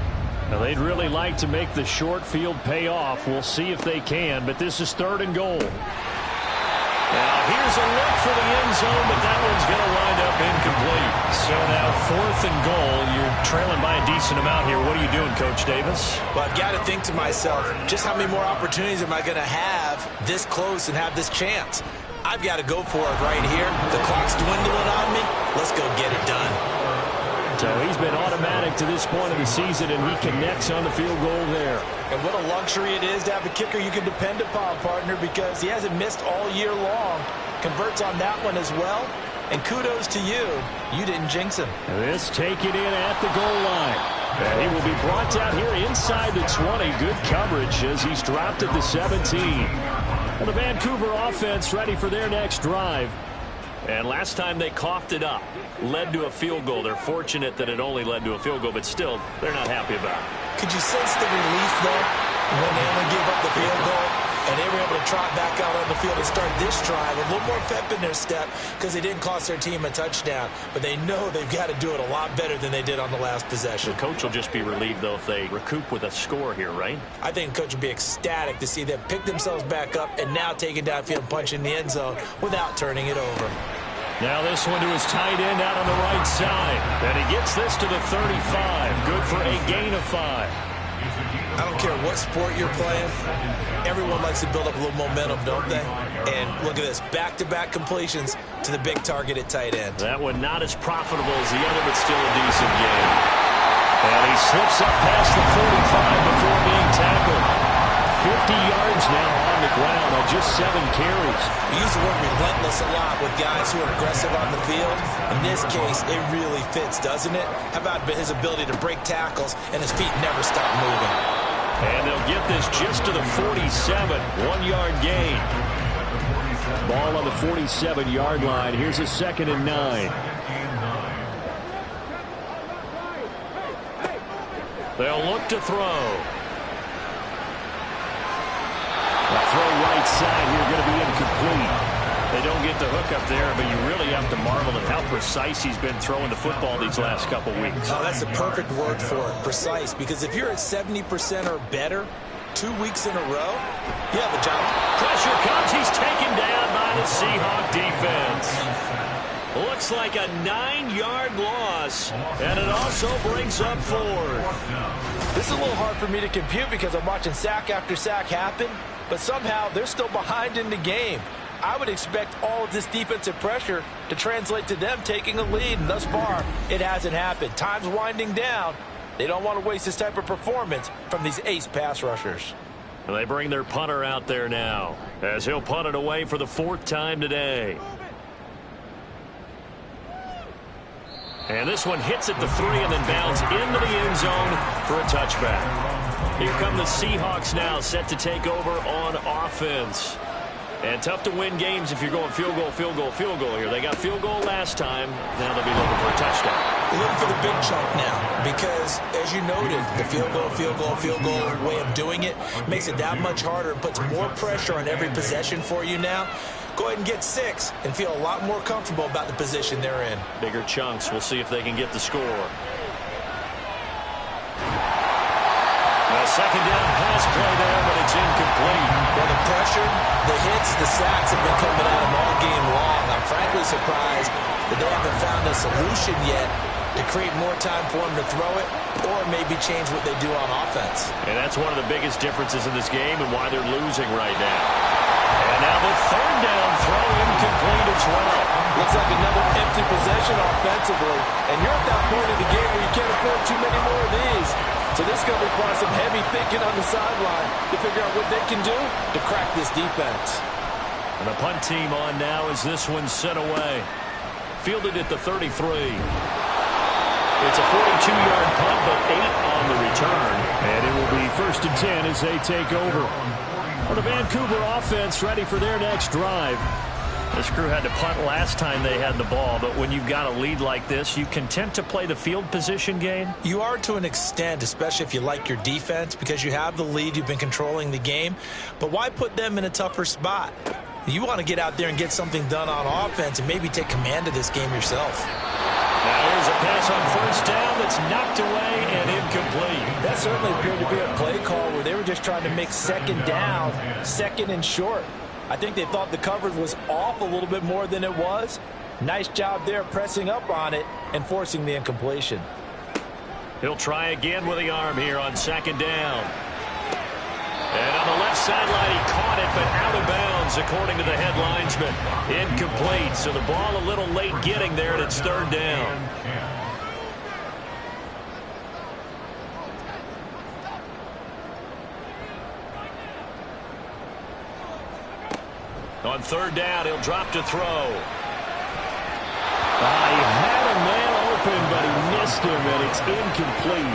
Now, they'd really like to make the short field pay off. We'll see if they can, but this is 3rd and goal. Now, here's a look for the end zone, but that one's going to wind up incomplete. So now 4th and goal. You're trailing by a decent amount here. What are you doing, Coach Davis? Well, I've got to think to myself, just how many more opportunities am I going to have this close and have this chance? I've got to go for it right here. The clock's dwindling on me. Let's go get it done. So he's been automatic to this point of the season, and he connects on the field goal there. And what a luxury it is to have a kicker you can depend upon, partner, because he hasn't missed all year long. Converts on that one as well. And kudos to you. You didn't jinx him. This taken in at the goal line. And he will be brought down here inside the 20. Good coverage as he's dropped at the 17. And the Vancouver offense ready for their next drive. And last time they coughed it up, led to a field goal. They're fortunate that it only led to a field goal, but still, they're not happy about it. Could you sense the relief, though, when they only gave up the field goal and they were able to trot back out on the field and start this drive with a little more pep in their step because they didn't cost their team a touchdown, but they know they've got to do it a lot better than they did on the last possession. The coach will just be relieved, though, if they recoup with a score here, right? I think the coach will be ecstatic to see them pick themselves back up and now take it downfield and punch in the end zone without turning it over. Now this one to his tight end out on the right side. And he gets this to the 35. Good for a gain of 5. I don't care what sport you're playing. Everyone likes to build up a little momentum, don't they? And look at this. Back-to-back completions to the big target at tight end. That one not as profitable as the other, but still a decent game. And he slips up past the 45 before being tackled. 50 yards now on the ground on just 7 carries. We use the word relentless a lot with guys who are aggressive on the field. In this case, it really fits, doesn't it? How about his ability to break tackles and his feet never stop moving? And they'll get this just to the 47. 1-yard gain. Ball on the 47-yard line. Here's a 2nd and 9. They'll look to throw. Throw right side here, going to be incomplete. They don't get the hook up there, but you really have to marvel at how precise he's been throwing the football these last couple weeks. Oh, that's the perfect word for it, precise, because if you're at 70% or better 2 weeks in a row, you have a job. Pressure comes. He's taken down by the Seahawk defense. Looks like a 9-yard loss, and it also brings up 4th. This is a little hard for me to compute because I'm watching sack after sack happen, but somehow they're still behind in the game. I would expect all of this defensive pressure to translate to them taking a lead, and thus far, it hasn't happened. Time's winding down. They don't want to waste this type of performance from these ace pass rushers. Well, they bring their punter out there now as he'll punt it away for the 4th time today. And this one hits at the 3 and then bounds into the end zone for a touchback. Here come the Seahawks now, set to take over on offense. And tough to win games if you're going field goal, field goal, field goal here. They got field goal last time. Now they'll be looking for a touchdown. Looking for the big chunk now because, as you noted, the field goal way of doing it makes it that much harder and puts more pressure on every possession for you now. Go ahead and get 6 and feel a lot more comfortable about the position they're in. Bigger chunks. We'll see if they can get the score. A 2nd down pass play there, but it's incomplete. Well, the pressure, the hits, the sacks have been coming at him all game long. I'm frankly surprised that they haven't found a solution yet to create more time for him to throw it or maybe change what they do on offense. And that's one of the biggest differences in this game and why they're losing right now. And now the 3rd down throw incomplete as well. Looks like another empty possession offensively. And you're at that point of the game where you can't afford too many more of these. So this is going to require some heavy thinking on the sideline to figure out what they can do to crack this defense. And the punt team on now as this one's sent away. Fielded at the 33. It's a 42-yard punt, but 8 on the return. And it will be 1st 1st and 10 as they take over. Well, the Vancouver offense ready for their next drive. This crew had to punt last time they had the ball, but when you've got a lead like this, you content to play the field position game? You are to an extent, especially if you like your defense, because you have the lead, you've been controlling the game. But why put them in a tougher spot? You want to get out there and get something done on offense and maybe take command of this game yourself. Now here's a pass on 1st down that's knocked away and incomplete. That certainly appeared to be a play call where they were just trying to make 2nd down, 2nd and short. I think they thought the coverage was off a little bit more than it was. Nice job there pressing up on it and forcing the incompletion. He'll try again with the arm here on 2nd down. And on the left sideline, he caught it, but out of bounds, according to the head linesman. Incomplete, so the ball a little late getting there, and it's 3rd down. On 3rd down, he'll drop to throw. He had a man open, but he missed him, and it's incomplete.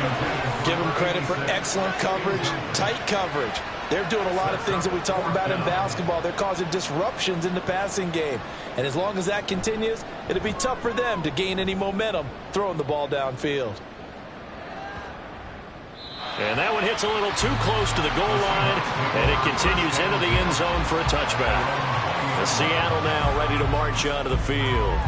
Give them credit for excellent coverage, tight coverage. They're doing a lot of things that we talk about in basketball. They're causing disruptions in the passing game. And as long as that continues, it'll be tough for them to gain any momentum throwing the ball downfield. And that one hits a little too close to the goal line, and it continues into the end zone for a touchback. The Seattle now ready to march onto the field.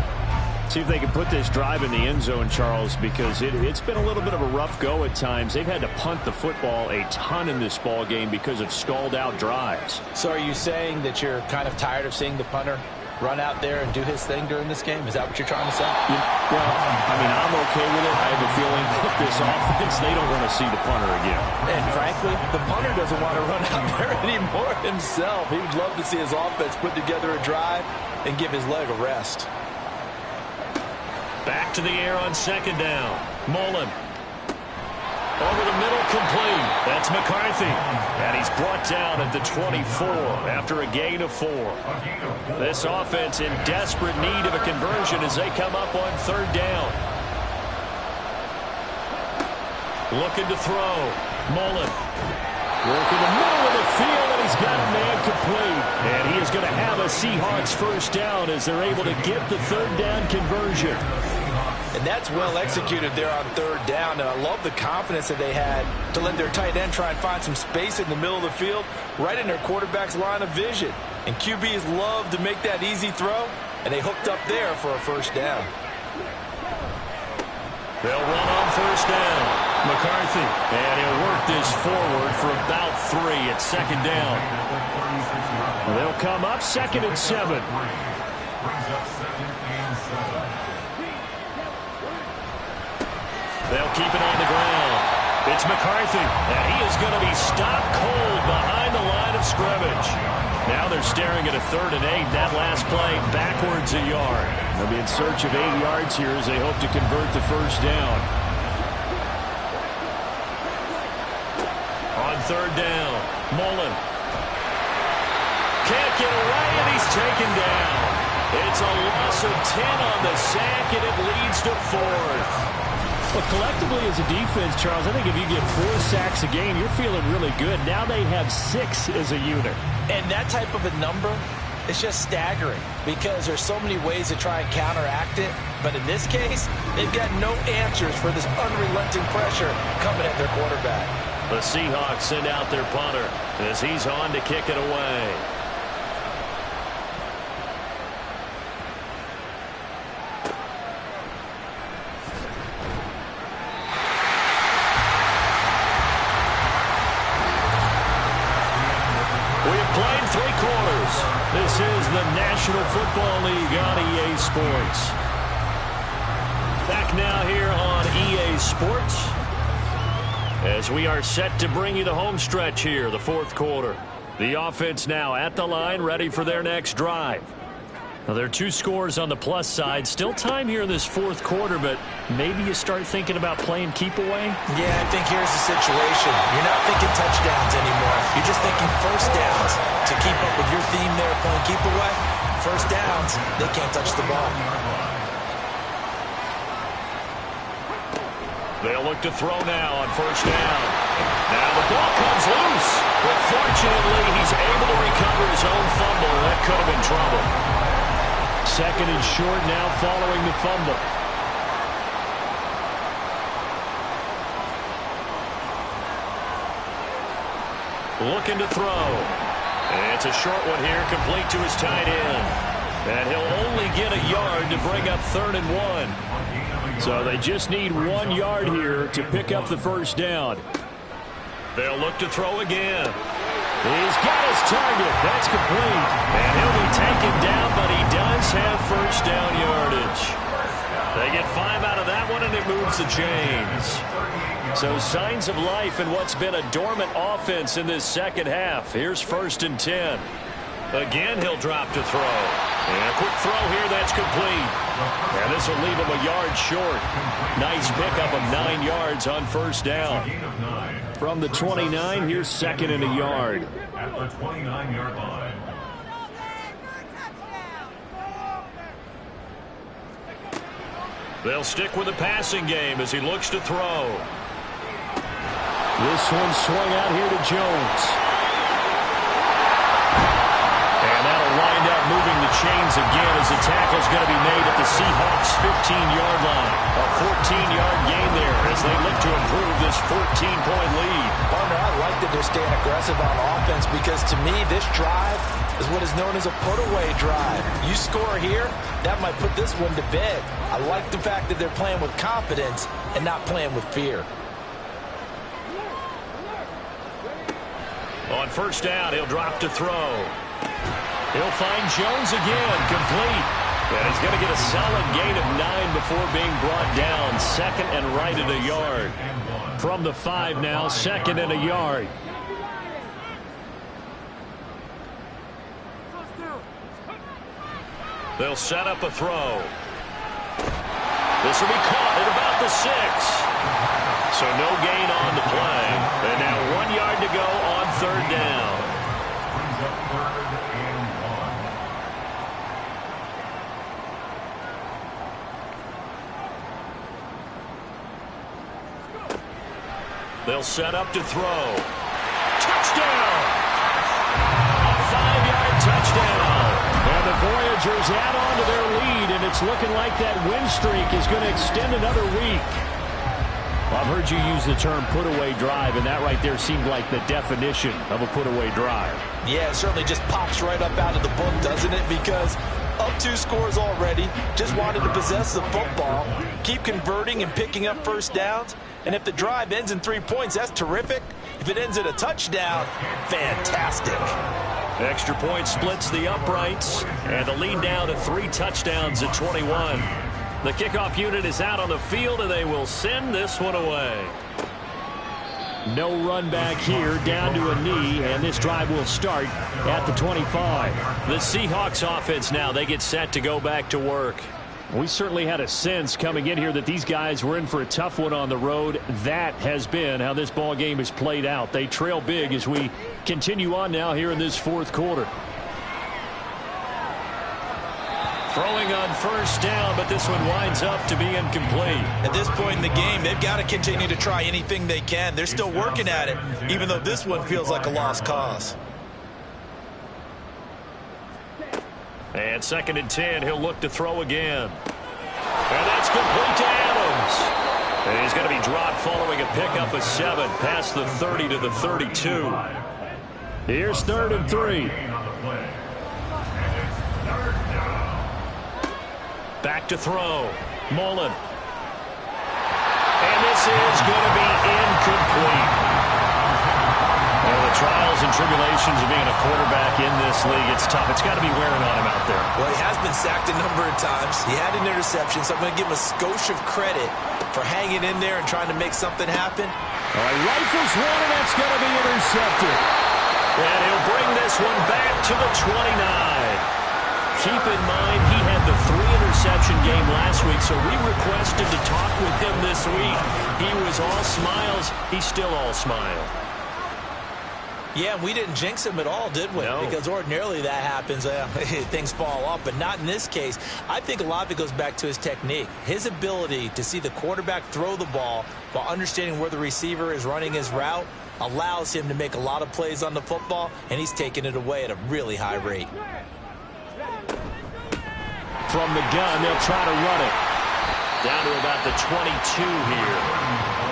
See if they can put this drive in the end zone, Charles, because it's been a little bit of a rough go at times. They've had to punt the football a ton in this ball game because of stalled-out drives. So are you saying that you're kind of tired of seeing the punter run out there and do his thing during this game? Is that what you're trying to say? Well, I mean, I'm okay with it. I have a feeling that this offense, they don't want to see the punter again. And frankly, the punter doesn't want to run out there anymore himself. He would love to see his offense put together a drive and give his leg a rest. Back to the air on 2nd down. Mullen. Over the middle, complete. That's McCarthy. And he's brought down at the 24 after a gain of 4. This offense in desperate need of a conversion as they come up on 3rd down. Looking to throw. Mullen. Working the middle of the field, and he's got a man complete. And he is going to have a Seahawks 1st down as they're able to get the 3rd down conversion. And that's well executed there on 3rd down. And I love the confidence that they had to let their tight end try and find some space in the middle of the field, right in their quarterback's line of vision. And QBs love to make that easy throw, and they hooked up there for a 1st down. They'll run on 1st down. McCarthy. And he'll work this forward for about 3 at 2nd down. They'll come up 2nd and 7. They'll keep it on the ground. It's McCarthy, and he is going to be stopped cold behind the line of scrimmage. Now they're staring at a 3rd and 8. That last play backwards a yard. They'll be in search of 8 yards here as they hope to convert the 1st down. On 3rd down, Mullen. Can't get away, and he's taken down. It's a loss of 10 on the sack, and it leads to 4th. Well, collectively as a defense, Charles, I think if you get 4 sacks a game, you're feeling really good. Now they have 6 as a unit. And that type of a number is just staggering because there's so many ways to try and counteract it. But in this case, they've got no answers for this unrelenting pressure coming at their quarterback. The Seahawks send out their punter as he's on to kick it away. Playing 3 quarters. This is the National Football League on EA Sports. Back now here on EA Sports as we are set to bring you the home stretch here, the 4th quarter. The offense now at the line, ready for their next drive. Now, there are 2 scores on the plus side. Still time here in this 4th quarter, but maybe you start thinking about playing keep away? Yeah, I think here's the situation. You're not thinking touchdowns anymore. You're just thinking 1st downs. To keep up with your theme there, playing keep away, 1st downs, they can't touch the ball. They'll look to throw now on 1st down. Now the ball comes could have been trouble. Second and short now following the fumble. Looking to throw. And it's a short one here, complete to his tight end. And he'll only get a yard to bring up 3rd and 1. So they just need 1 yard here to pick up the first down. They'll look to throw again. He's got his target. That's complete. And he'll be taken down, but he does have first down yardage. They get 5 out of that one, and it moves the chains. So signs of life in what's been a dormant offense in this second half. Here's 1st and 10. Again, he'll drop to throw. And a quick throw here, that's complete. And this will leave him a yard short. Nice pickup of 9 yards on first down. From the 29, here's 2nd and a yard. At the 29-yard line. They'll stick with the passing game as he looks to throw. This one swung out here to Jones. And that'll wind up moving the chains again as the tackle's going to be made at the Seahawks' 15-yard line. A 14-yard gain there as they look to improve this 14-point lead. Partner, I like that they're staying aggressive on offense because to me this drive is what is known as a put-away drive. You score here, that might put this one to bed. I like the fact that they're playing with confidence and not playing with fear. On first down, he'll drop to throw. He'll find Jones again, complete. And he's going to get a solid gain of 9 before being brought down. 2nd and right at a yard. From the 5 now, 2nd and a yard. They'll set up a throw. This will be caught at about the 6. So no gain on the play. And now 1 yard to go on 3rd down. Brings up 3rd and 1. They'll set up to throw. Touchdown! A 5-yard touchdown. And the Voyagers add on to their lead, and it's looking like that win streak is going to extend another week. Well, I've heard you use the term put-away drive, and that right there seemed like the definition of a put-away drive. Yeah, it certainly just pops right up out of the book, doesn't it? Because up 2 scores already, just wanted to possess the football, keep converting and picking up first downs. And if the drive ends in 3 points, that's terrific. If it ends in a touchdown, fantastic. Extra point splits the uprights, and the lead down to 3 touchdowns at 21. The kickoff unit is out on the field, and they will send this one away. No run back here, down to a knee, and this drive will start at the 25. The Seahawks offense now, they get set to go back to work. We certainly had a sense coming in here that these guys were in for a tough one on the road. That has been how this ball game has played out. They trail big as we continue on now here in this 4th quarter. Throwing on first down, but this one winds up to be incomplete. At this point in the game, they've got to continue to try anything they can. They're still working at it, even though this one feels like a lost cause. And 2nd and 10, he'll look to throw again. And that's complete to Adams. And he's going to be dropped following a pickup of 7 past the 30 to the 32. Here's 3rd and 3. Back to throw. Mullen. And this is going to be incomplete. Well, the trials and tribulations of being a quarterback in this league, it's tough. It's got to be wearing on him out there. Well, he has been sacked a number of times. He had an interception, so I'm going to give him a skosh of credit for hanging in there and trying to make something happen. All right, rifles one, and that's going to be intercepted. And he'll bring this one back to the 29. Keep in mind, he had the 3-interception game last week, so we requested to talk with him this week. He was all smiles. He's still all smile. Yeah, we didn't jinx him at all, did we? No. Because ordinarily that happens. Things fall off, but not in this case. I think a lot of it goes back to his technique. His ability to see the quarterback throw the ball while understanding where the receiver is running his route allows him to make a lot of plays on the football, and he's taking it away at a really high rate. From the gun, they'll try to run it. Down to about the 22 here.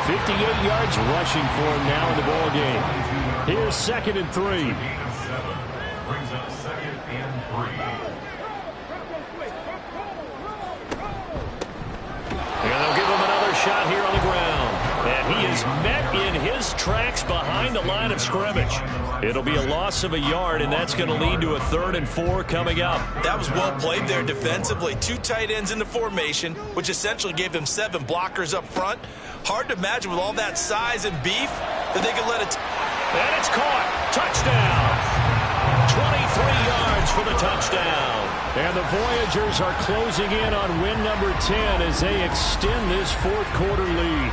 58 yards rushing for him now in the ball game. Here's 2nd and 3. Brings up 2nd and 3. And they'll give him another shot here on the ground. And he is met in his tracks behind the line of scrimmage. It'll be a loss of a yard, and that's going to lead to a 3rd and 4 coming up. That was well played there defensively. 2 tight ends in the formation, which essentially gave them 7 blockers up front. Hard to imagine with all that size and beef that they could let it. And it's caught. Touchdown. 23 yards for the touchdown. And the Voyagers are closing in on win number 10 as they extend this 4th quarter lead.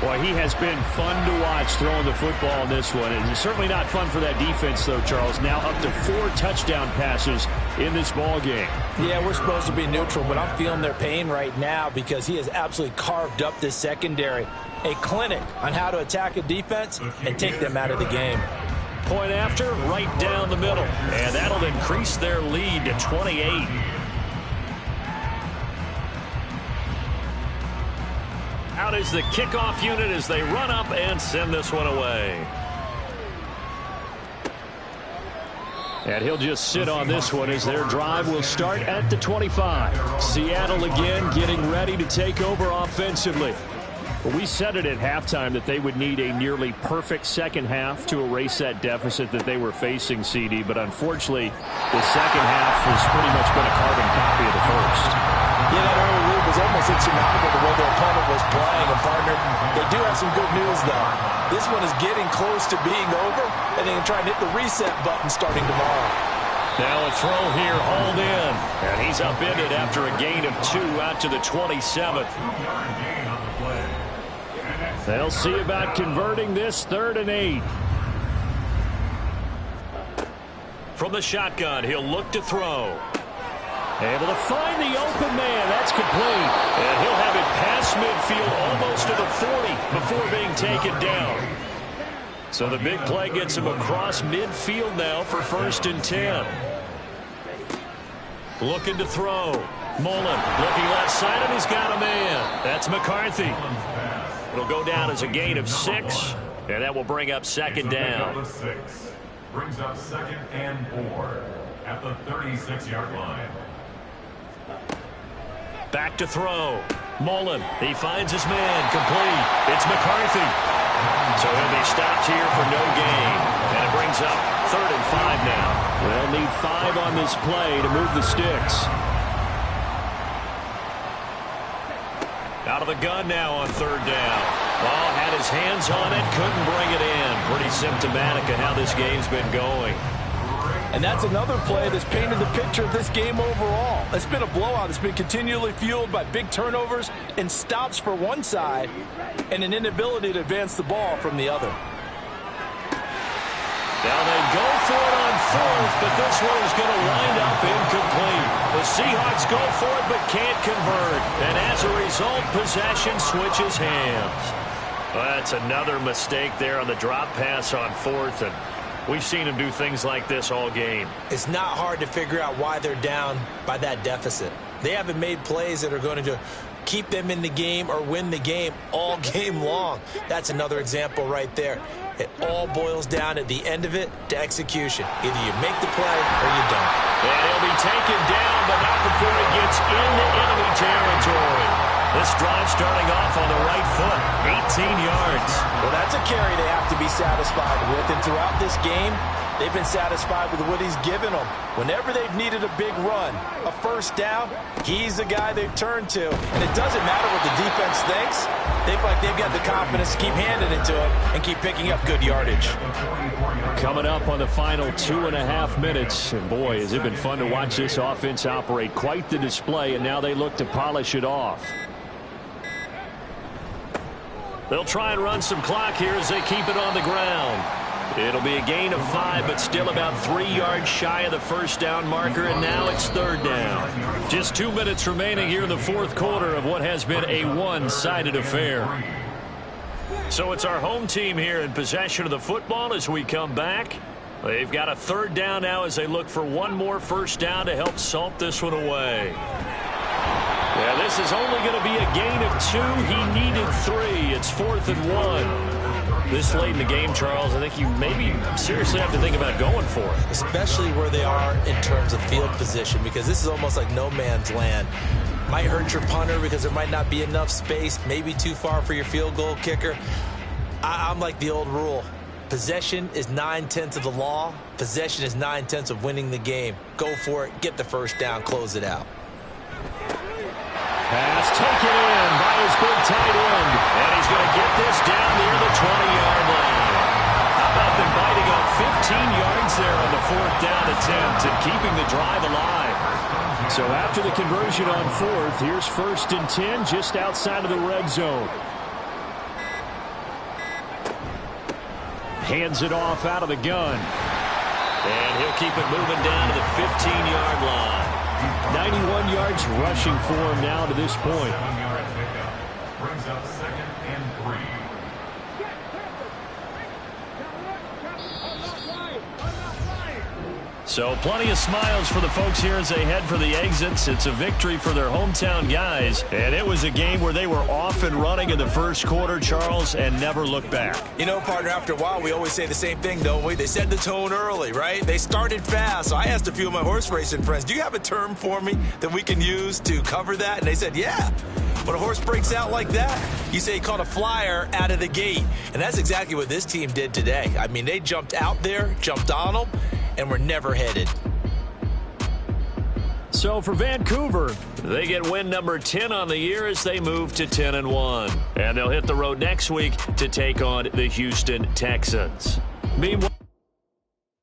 Boy, he has been fun to watch throwing the football in this one. And it's certainly not fun for that defense, though, Charles. Now up to 4 touchdown passes in this ball game. Yeah, we're supposed to be neutral, but I'm feeling their pain right now because he has absolutely carved up this secondary. A clinic on how to attack a defense and take them out of the game. Point after, right down the middle. And that'll increase their lead to 28. Out is the kickoff unit as they run up and send this one away. And he'll just sit on this one as their drive will start at the 25. Seattle again getting ready to take over offensively. Well, we said it at halftime that they would need a nearly perfect second half to erase that deficit that they were facing, CD. But unfortunately, the second half has pretty much been a carbon copy of the first. Yeah, that early lead was almost insurmountable the way their opponent was playing. And, partner, they do have some good news, though. This one is getting close to being over, and they can try and hit the reset button starting tomorrow. Now a throw here, hauled in. And he's upended after a gain of 2 out to the 27th. They'll see about converting this 3rd and 8. From the shotgun, he'll look to throw. Able to find the open man. That's complete. And he'll have it past midfield almost to the 40 before being taken down. So the big play gets him across midfield now for 1st and 10. Looking to throw. Mullen looking left side, and he's got a man. That's McCarthy. It'll go down as a gain of 6, and that will bring up 2nd down. Brings up 2nd and 4 at the 36-yard line. Back to throw. Mullen, he finds his man, complete. It's McCarthy. So he'll be stopped here for no gain. And it brings up 3rd and 5 now. They'll need 5 on this play to move the sticks. Out of the gun now on 3rd down. Ball had his hands on it, couldn't bring it in. Pretty symptomatic of how this game's been going. And that's another play that's painted the picture of this game overall. It's been a blowout. It's been continually fueled by big turnovers and stops for one side and an inability to advance the ball from the other. Now they go for it on 4th, but this one is going to wind up incomplete. The Seahawks go for it but can't convert. And as a result, possession switches hands. Well, that's another mistake there on the drop pass on 4th. And we've seen him do things like this all game. It's not hard to figure out why they're down by that deficit. They haven't made plays that are going to keep them in the game or win the game all game long. That's another example right there. It all boils down at the end of it to execution. Either you make the play or you don't. And he'll be taken down, but not before he gets into enemy territory. This drive starting off on the right foot, 18 yards. Well, that's a carry they have to be satisfied with. And throughout this game, they've been satisfied with what he's given them. Whenever they've needed a big run, a 1st down, he's the guy they've turned to. And it doesn't matter what the defense thinks. They feel like they've got the confidence to keep handing it to him and keep picking up good yardage. Coming up on the final 2.5 minutes. And boy, has it been fun to watch this offense operate. Quite the display, and now they look to polish it off. They'll try and run some clock here as they keep it on the ground. It'll be a gain of 5, but still about 3 yards shy of the 1st down marker, and now it's 3rd down. Just 2 minutes remaining here in the 4th quarter of what has been a one-sided affair. So it's our home team here in possession of the football as we come back. They've got a third down now as they look for one more first down to help salt this one away. Yeah, this is only going to be a gain of 2. He needed 3. It's 4th and 1. This late in the game, Charles, I think you maybe seriously have to think about going for it. Especially where they are in terms of field position, because this is almost like no man's land. Might hurt your punter because there might not be enough space, maybe too far for your field goal kicker. I'm like the old rule. Possession is 9/10 of the law. Possession is 9/10 of winning the game. Go for it. Get the first down. Close it out. Pass taken in by his big tight end. And he's going to get this down near the 20-yard line. How about them biting off 15 yards there on the 4th down attempt and keeping the drive alive? So after the conversion on 4th, here's 1st and 10 just outside of the red zone. Hands it off out of the gun. And he'll keep it moving down to the 15-yard line. 91 yards rushing for him now to this point. 7-yard pickup brings up 2nd and 3. So plenty of smiles for the folks here as they head for the exits. It's a victory for their hometown guys. And it was a game where they were off and running in the first quarter, Charles, and never looked back. You know, partner, after a while, we always say the same thing, don't we? They set the tone early, right? They started fast. So I asked a few of my horse racing friends, do you have a term for me that we can use to cover that? And they said, yeah. When a horse breaks out like that, you say he caught a flyer out of the gate. And that's exactly what this team did today. I mean, they jumped out there, jumped on them, and were never headed. So for Vancouver, they get win number 10 on the year as they move to 10-1. And they'll hit the road next week to take on the Houston Texans. Meanwhile,